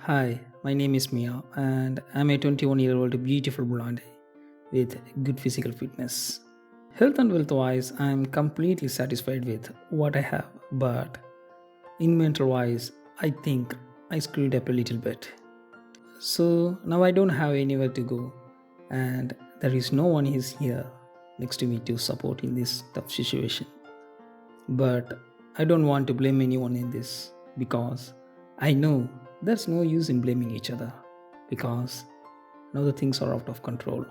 Hi, my name is Mia, and I'm a 21-year-old beautiful blonde with good physical fitness. Health and wealth wise, I'm completely satisfied with what I have, but in mental wise, I think I screwed up a little bit. So now I don't have anywhere to go, and there is no one is here next to me to support in this tough situation. But I don't want to blame anyone in this because I know there's no use in blaming each other because now the things are out of control.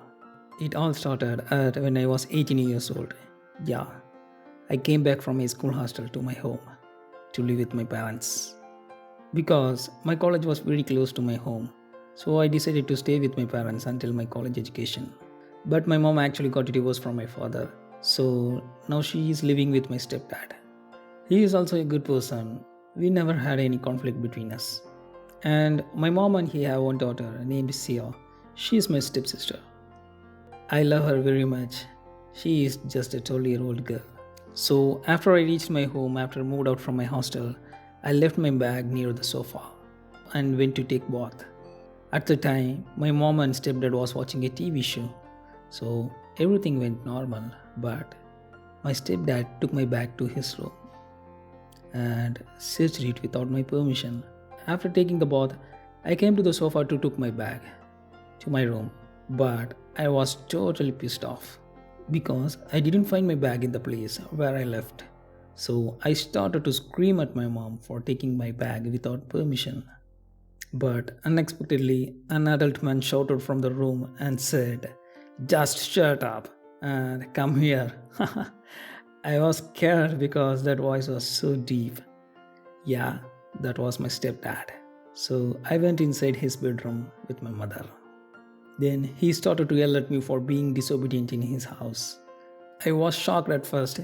It all started at when I was 18 years old. Yeah, I came back from a school hostel to my home to live with my parents because my college was very close to my home. So I decided to stay with my parents until my college education. But my mom actually got a divorce from my father. So now she is living with my stepdad. He is also a good person. We never had any conflict between us. And my mom and he have one daughter named Sia. She is my stepsister. I love her very much. She is just a 12-year-old girl. So after I reached my home after I moved out from my hostel, I left my bag near the sofa and went to take bath. At the time, my mom and stepdad was watching a TV show. So everything went normal, but my stepdad took my bag to his room and searched it without my permission. After taking the bath, I came to the sofa to take my bag to my room, but I was totally pissed off because I didn't find my bag in the place where I left. So I started to scream at my mom for taking my bag without permission. But unexpectedly, an adult man shouted from the room and said, "Just shut up and come here." I was scared because that voice was so deep. Yeah, that was my stepdad. So I went inside his bedroom with my mother. Then he started to yell at me for being disobedient in his house. I was shocked at first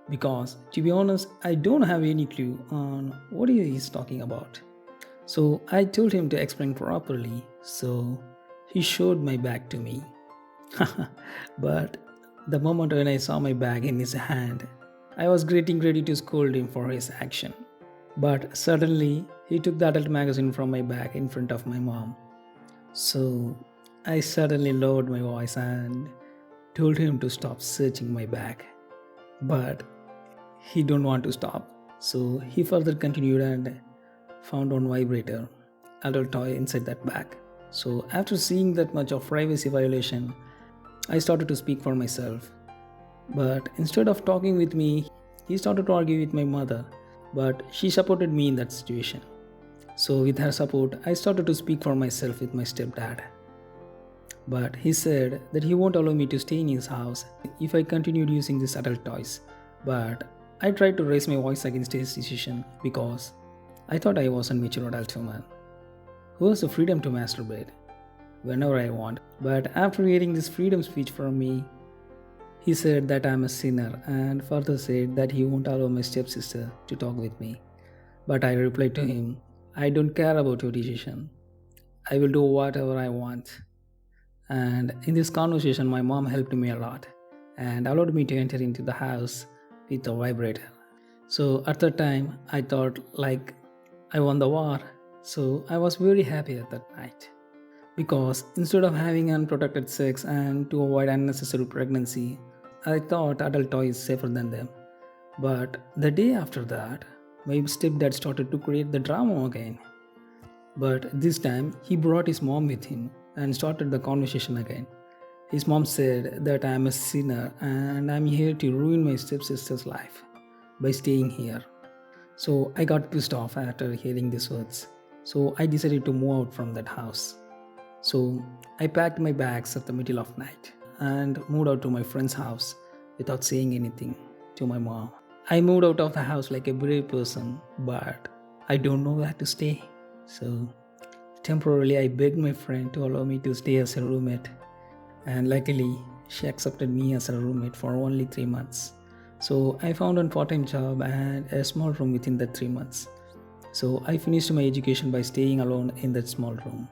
because, to be honest, I don't have any clue on what he is talking about. So I told him to explain properly. So he showed my bag to me. But the moment when I saw my bag in his hand, I was getting ready to scold him for his action. But suddenly, he took the adult magazine from my bag in front of my mom. So I suddenly lowered my voice and told him to stop searching my bag. But he don't want to stop. So he further continued and found one vibrator, adult toy inside that bag. So after seeing that much of privacy violation, I started to speak for myself. But instead of talking with me, he started to argue with my mother. But she supported me in that situation. So with her support, I started to speak for myself with my stepdad. But he said that he won't allow me to stay in his house if I continued using these adult toys. But I tried to raise my voice against his decision because I thought I was a mature adult woman who has the freedom to masturbate whenever I want. But after hearing this freedom speech from me, he said that I'm a sinner and further said that he won't allow my stepsister to talk with me. But I replied to him, "I don't care about your decision. I will do whatever I want." And in this conversation, my mom helped me a lot and allowed me to enter into the house with a vibrator. So at that time, I thought like I won the war. So I was very happy at that night because instead of having unprotected sex and to avoid unnecessary pregnancy, I thought adult toy is safer than them. But the day after that, my stepdad started to create the drama again. But this time, he brought his mom with him and started the conversation again. His mom said that I am a sinner and I'm here to ruin my stepsister's life by staying here. So I got pissed off after hearing these words. So I decided to move out from that house. So I packed my bags at the middle of night and moved out to my friend's house without saying anything to my mom. I moved out of the house like a brave person, but I don't know where to stay. So temporarily I begged my friend to allow me to stay as a roommate, and luckily she accepted me as a roommate for only 3 months. So I found a part-time job and a small room within that 3 months. So I finished my education by staying alone in that small room.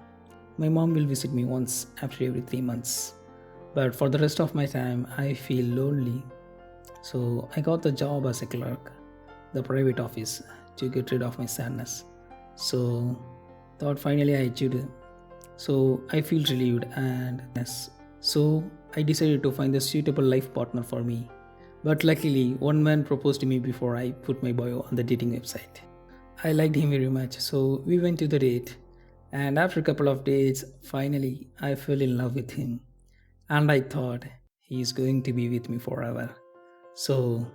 My mom will visit me once after every 3 months. But for the rest of my time, I feel lonely. So I got the job as a clerk, the private office, to get rid of my sadness. So thought finally I achieved it. So I feel relieved and yes. So I decided to find a suitable life partner for me. But luckily, one man proposed to me before I put my bio on the dating website. I liked him very much, so we went to the date. And after a couple of dates, finally I fell in love with him. And I thought he is going to be with me forever. So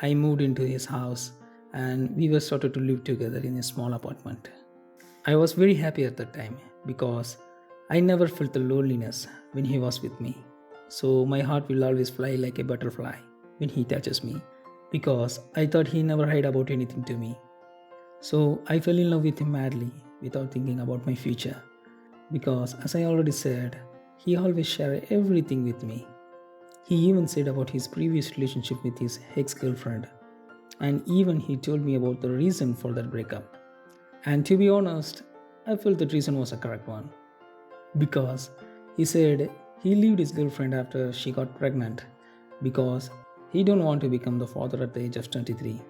I moved into his house and we were started to live together in a small apartment. I was very happy at that time because I never felt the loneliness when he was with me. So my heart will always fly like a butterfly when he touches me because I thought he never hid about anything to me. So I fell in love with him madly without thinking about my future because as I already said, he always shared everything with me. He even said about his previous relationship with his ex-girlfriend and even he told me about the reason for that breakup. And to be honest, I felt that reason was a correct one because he said he left his girlfriend after she got pregnant because he don't want to become the father at the age of 23.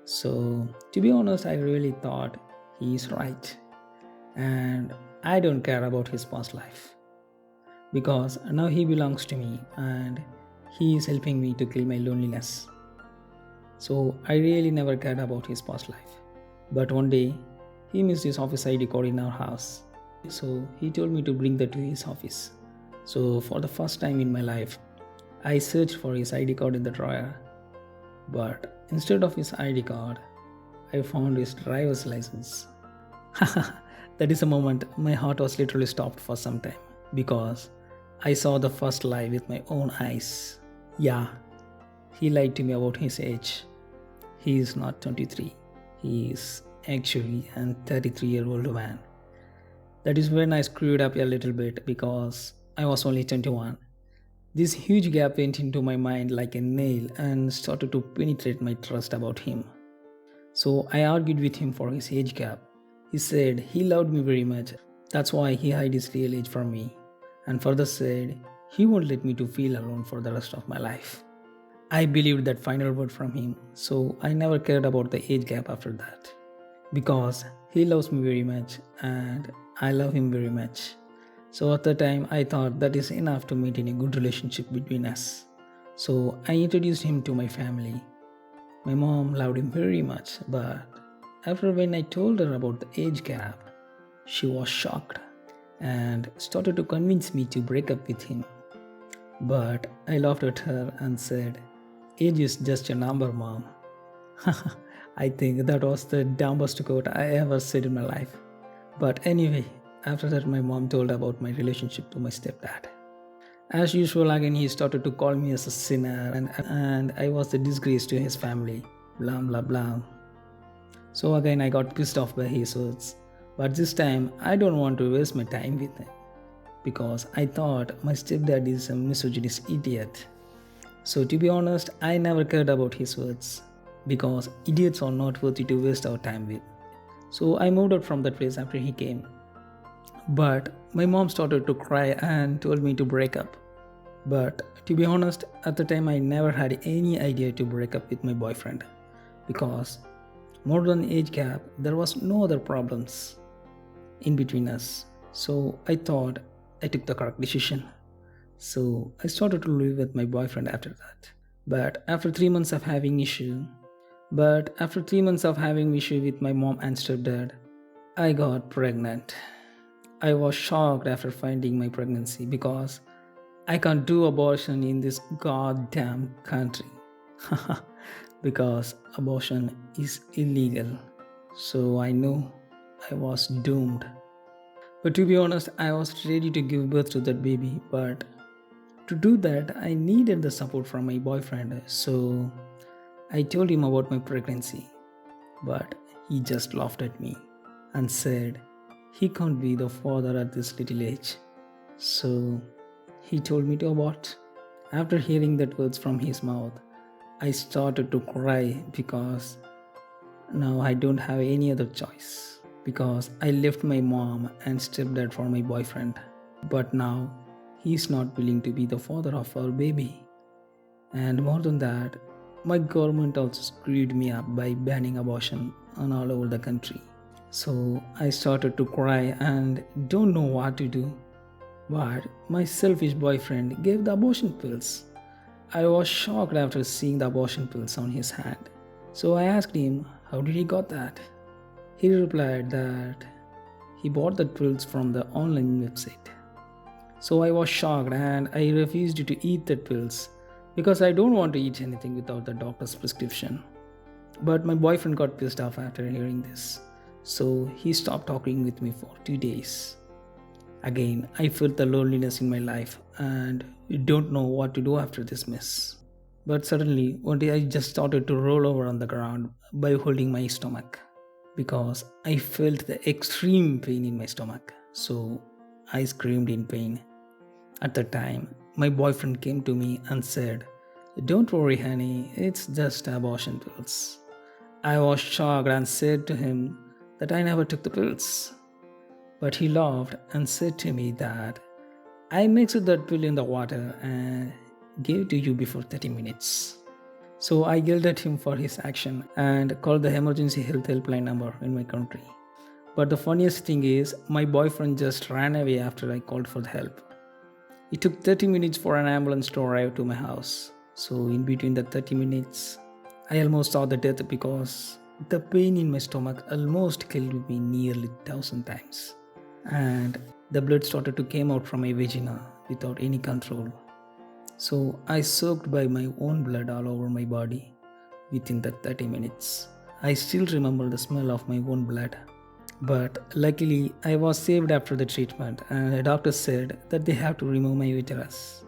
So to be honest, I really thought he is right and I don't care about his past life because now he belongs to me and he is helping me to kill my loneliness. So I really never cared about his past life. But one day he missed his office ID card in our house. So he told me to bring that to his office. So for the first time in my life, I searched for his ID card in the drawer. But instead of his ID card, I found his driver's license. That is a moment my heart was literally stopped for some time because I saw the first lie with my own eyes. Yeah, he lied to me about his age. He is not 23. He is actually a 33-year-old man. That is when I screwed up a little bit because I was only 21. This huge gap went into my mind like a nail and started to penetrate my trust about him. So I argued with him for his age gap. He said he loved me very much. That's why he hid his real age from me. And further said he won't let me to feel alone for the rest of my life. I believed that final word from him, so I never cared about the age gap after that. Because he loves me very much and I love him very much. So at the time I thought that is enough to maintain a good relationship between us. So I introduced him to my family. My mom loved him very much, but after when I told her about the age gap, she was shocked and started to convince me to break up with him. But I laughed at her and said, "Age is just a number, mom." I think that was the dumbest quote I ever said in my life. But anyway, after that, my mom told about my relationship to my stepdad. As usual, again, he started to call me as a sinner and I was a disgrace to his family. Blah blah blah. So again, I got pissed off by his words. But this time, I don't want to waste my time with him because I thought my stepdad is a misogynist idiot. So to be honest, I never cared about his words because idiots are not worthy to waste our time with. So I moved out from that place after he came. But my mom started to cry and told me to break up. But to be honest, at the time I never had any idea to break up with my boyfriend because more than age gap, there was no other problems in between us. So I thought I took the correct decision. So I started to live with my boyfriend after that. But after 3 months of having issue, with my mom and stepdad, I got pregnant. I was shocked after finding my pregnancy because I can't do abortion in this goddamn country. Because abortion is illegal. So I knew I was doomed. But to be honest, I was ready to give birth to that baby. But to do that, I needed the support from my boyfriend. So I told him about my pregnancy. But he just laughed at me and said he can't be the father at this little age. So he told me to abort. After hearing that words from his mouth, I started to cry because now I don't have any other choice. Because I left my mom and stepdad for my boyfriend. But now he's not willing to be the father of our baby. And more than that, my government also screwed me up by banning abortion on all over the country. So I started to cry and don't know what to do. But my selfish boyfriend gave the abortion pills. I was shocked after seeing the abortion pills on his hand. So I asked him, how did he got that? He replied that he bought the pills from the online website. So I was shocked and I refused to eat the pills because I don't want to eat anything without the doctor's prescription. But my boyfriend got pissed off after hearing this. So he stopped talking with me for 2 days. Again, I felt the loneliness in my life and don't know what to do after this mess. But suddenly, one day I just started to roll over on the ground by holding my stomach because I felt the extreme pain in my stomach. So I screamed in pain. At the time, my boyfriend came to me and said, don't worry, honey, it's just abortion pills. I was shocked and said to him that I never took the pills. But he laughed and said to me that I mixed that pill in the water and gave it to you before 30 minutes. So I yelled at him for his action and called the emergency health helpline number in my country. But the funniest thing is, my boyfriend just ran away after I called for the help. It took 30 minutes for an ambulance to arrive to my house. So in between the 30 minutes, I almost saw the death because the pain in my stomach almost killed me nearly 1,000 times. And the blood started to come out from my vagina without any control. So I soaked by my own blood all over my body within that 30 minutes. I still remember the smell of my own blood. But luckily, I was saved after the treatment, and the doctor said that they have to remove my uterus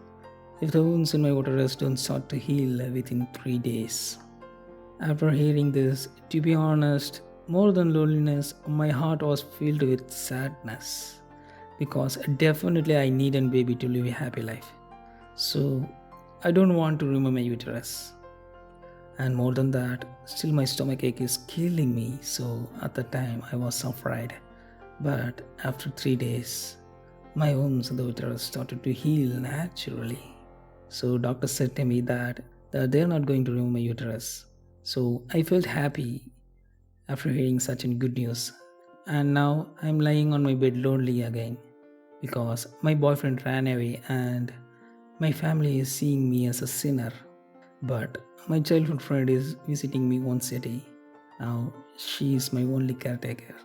if the wounds in my uterus don't start to heal within 3 days. After hearing this, to be honest, more than loneliness, my heart was filled with sadness because definitely I need a baby to live a happy life. So I don't want to remove my uterus. And more than that, still my stomach ache is killing me. So at the time I was afraid. But after 3 days, my wounds in the uterus started to heal naturally. So doctor said to me that they're not going to remove my uterus. So I felt happy after hearing such a good news. And now I'm lying on my bed lonely again because my boyfriend ran away and my family is seeing me as a sinner. But my childhood friend is visiting me once a day. Now she is my only caretaker.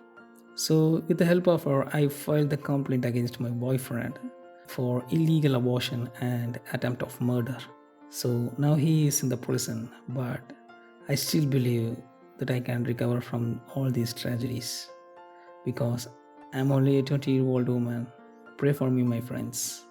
So with the help of her, I filed the complaint against my boyfriend for illegal abortion and attempt of murder. So now he is in the prison, but I still believe that I can recover from all these tragedies because I'm only a 20-year-old woman. Pray for me, my friends.